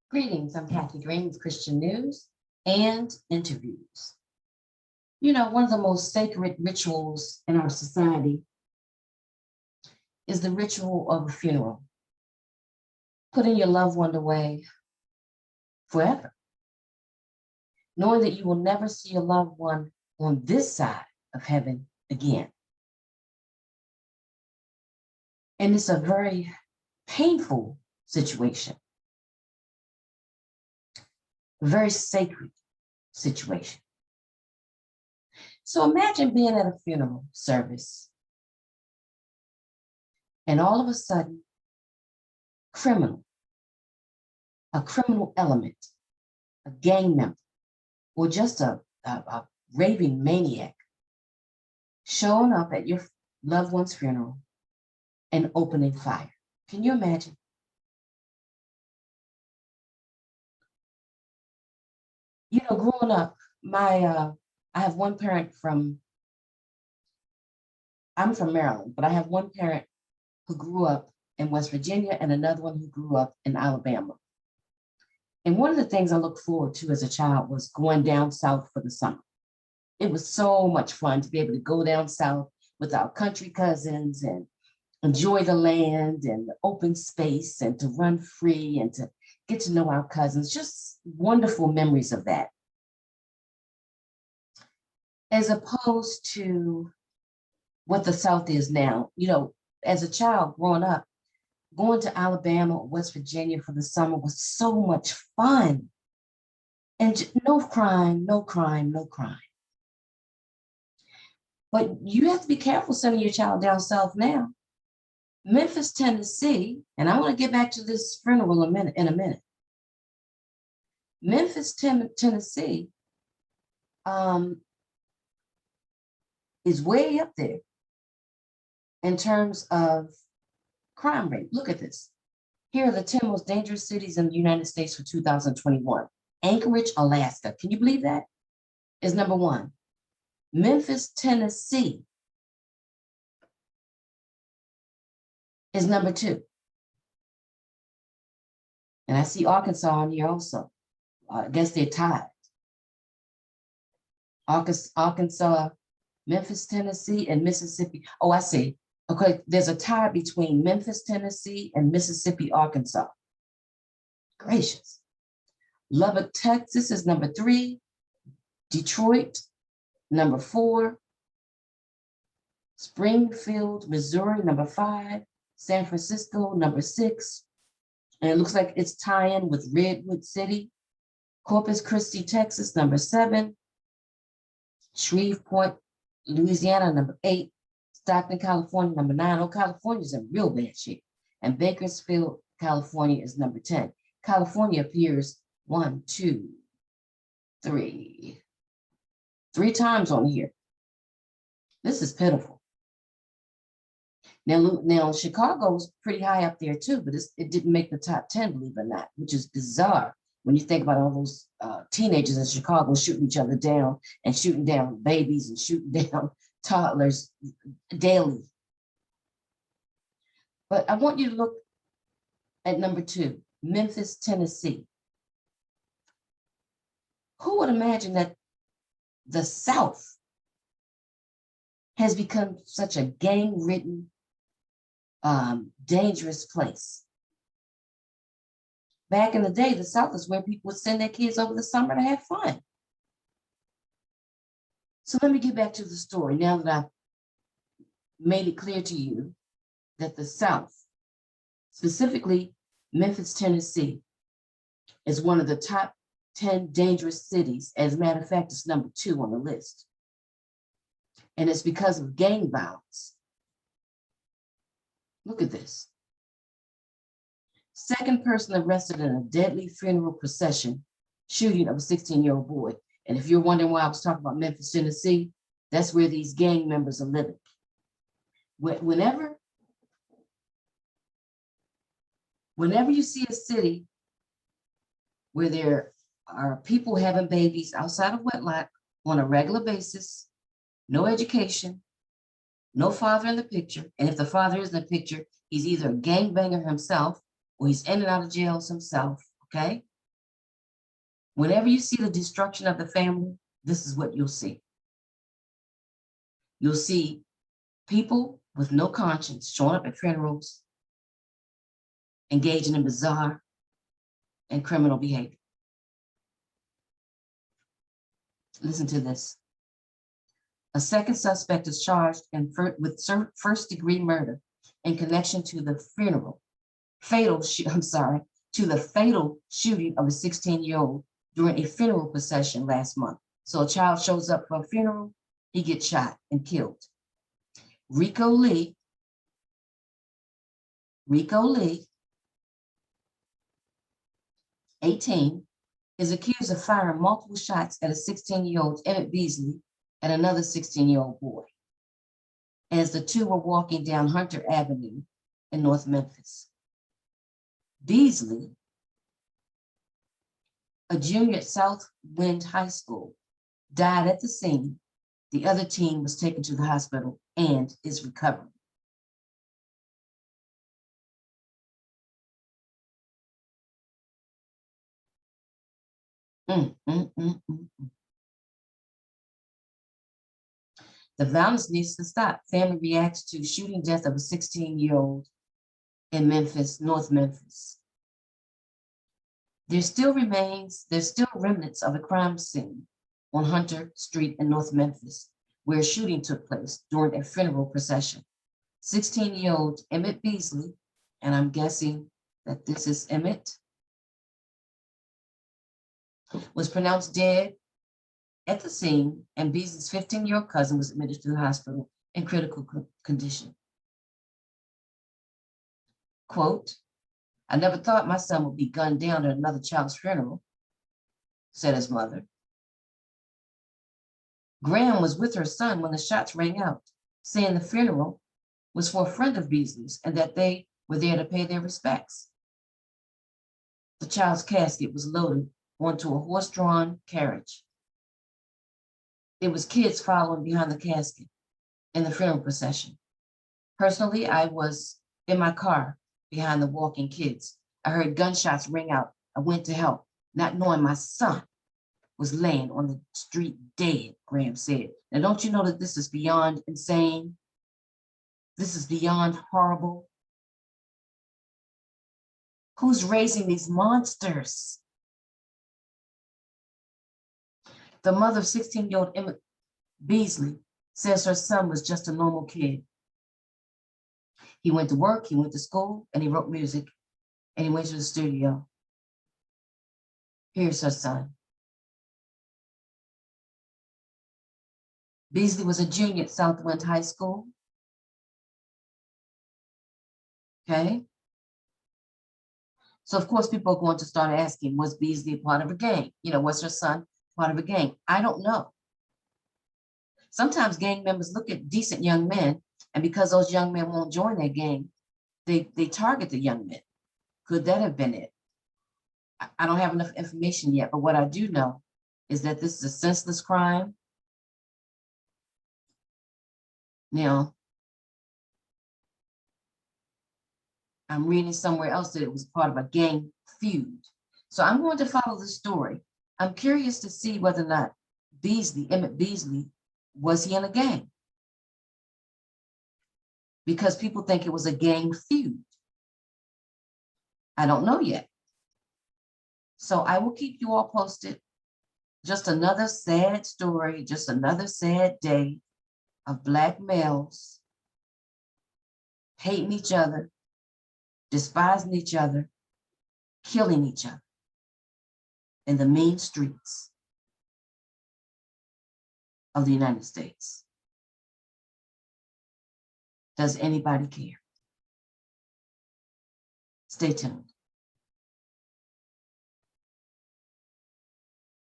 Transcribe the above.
Greetings, I'm Kathy Green with Christian News and Interviews. You know, one of the most sacred rituals in our society is the ritual of a funeral, putting your loved one away forever, knowing that you will never see your loved one on this side of heaven again. And it's a very painful situation, a very sacred situation. So imagine being at a funeral service and all of a sudden, a criminal element, a gang member, or just a raving maniac showing up at your loved one's funeral and opening fire. Can you imagine? You know, growing up, I have one parent I'm from Maryland, but I have one parent who grew up in West Virginia and another one who grew up in Alabama. And one of the things I looked forward to as a child was going down south for the summer. It was so much fun to be able to go down south with our country cousins and enjoy the land and the open space and to run free and to get to know our cousins. Just wonderful memories of that. As opposed to what the South is now. You know, as a child growing up, going to Alabama or West Virginia for the summer was so much fun. And no crime, no crime, no crime. But you have to be careful sending your child down south now. Memphis, Tennessee, and I want to get back to this funeral in a minute. Memphis, Tennessee is way up there in terms of crime rate. Look at this. Here are the 10 most dangerous cities in the United States for 2021. Anchorage, Alaska. Can you believe that? Is number one. Memphis, Tennessee is number two. And I see Arkansas on here also. I guess they're tied. Arkansas, Memphis, Tennessee, and Mississippi. Oh, I see. Okay, there's a tie between Memphis, Tennessee, and Mississippi, Arkansas. Gracious. Lubbock, Texas is number 3. Detroit, number 4. Springfield, Missouri, number 5. San Francisco, number 6. And it looks like it's tying with Redwood City. Corpus Christi, Texas, number 7. Shreveport, Louisiana, number 8. Stockton, California, number 9. Oh, California's in real bad shape. And Bakersfield, California is number 10. California appears 1, 2, 3 times on here. This is pitiful. Now Chicago's pretty high up there too, but it didn't make the top 10, believe it or not, which is bizarre when you think about all those teenagers in Chicago shooting each other down and shooting down babies and shooting down toddlers daily. But I want you to look at number 2, Memphis, Tennessee. Who would imagine that the South has become such a gang-ridden, dangerous place? Back in the day, the South is where people would send their kids over the summer to have fun. So let me get back to the story now that I've made it clear to you that the South, specifically Memphis, Tennessee, is one of the top 10 dangerous cities. As a matter of fact, it's number 2 on the list. And it's because of gang violence. Look at this. Second person arrested in a deadly funeral procession shooting of a 16-year-old boy. And if you're wondering why I was talking about Memphis, Tennessee, that's where these gang members are living. Whenever you see a city where there are people having babies outside of wedlock on a regular basis, no education, no father in the picture, and if the father is in the picture, he's either a gangbanger himself or he's in and out of jails himself, okay? Whenever you see the destruction of the family, this is what you'll see. You'll see people with no conscience showing up at funerals, engaging in bizarre and criminal behavior. Listen to this. A second suspect is charged with first-degree murder in connection to the fatal shooting of a 16-year-old during a funeral procession last month. So a child shows up for a funeral, he gets shot and killed. Rico Lee, 18, is accused of firing multiple shots at a 16-year-old Emmit Beasley and another 16-year-old boy, as the two were walking down Hunter Avenue in North Memphis. Beasley, a junior at Southwind High School, died at the scene. The other teen was taken to the hospital and is recovering. The violence needs to stop. Family reacts to shooting death of a 16-year-old in Memphis, North Memphis. There's still remnants of a crime scene on Hunter Street in North Memphis, where a shooting took place during a funeral procession. 16-year-old Emmit Beasley, and I'm guessing that this is Emmit, was pronounced dead at the scene, and Beasley's 15-year-old cousin was admitted to the hospital in critical condition. Quote, "I never thought my son would be gunned down at another child's funeral," said his mother. Graham was with her son when the shots rang out, saying the funeral was for a friend of Beasley's and that they were there to pay their respects. The child's casket was loaded onto a horse-drawn carriage. It was kids following behind the casket in the funeral procession. Personally, I was in my car behind the walking kids. I heard gunshots ring out. I went to help, not knowing my son was laying on the street dead, Graham said. Now, don't you know that this is beyond insane? This is beyond horrible. Who's raising these monsters? The mother of 16-year-old Emmit Beasley says her son was just a normal kid. He went to work, he went to school, and he wrote music, and he went to the studio. Here's her son. Beasley was a junior at Southwind High School. Okay. So of course people are going to start asking, was Beasley a part of a gang? You know, was her son part of a gang? I don't know. Sometimes gang members look at decent young men, and because those young men won't join their gang, they target the young men. Could that have been it? I don't have enough information yet, but what I do know is that this is a senseless crime. Now, I'm reading somewhere else that it was part of a gang feud. So I'm going to follow the story. I'm curious to see whether or not Emmit Beasley, was he in a gang? Because people think it was a gang feud. I don't know yet. So I will keep you all posted. Just another sad story, just another sad day of Black males hating each other, despising each other, killing each other in the mean streets of the United States. Does anybody care? Stay tuned.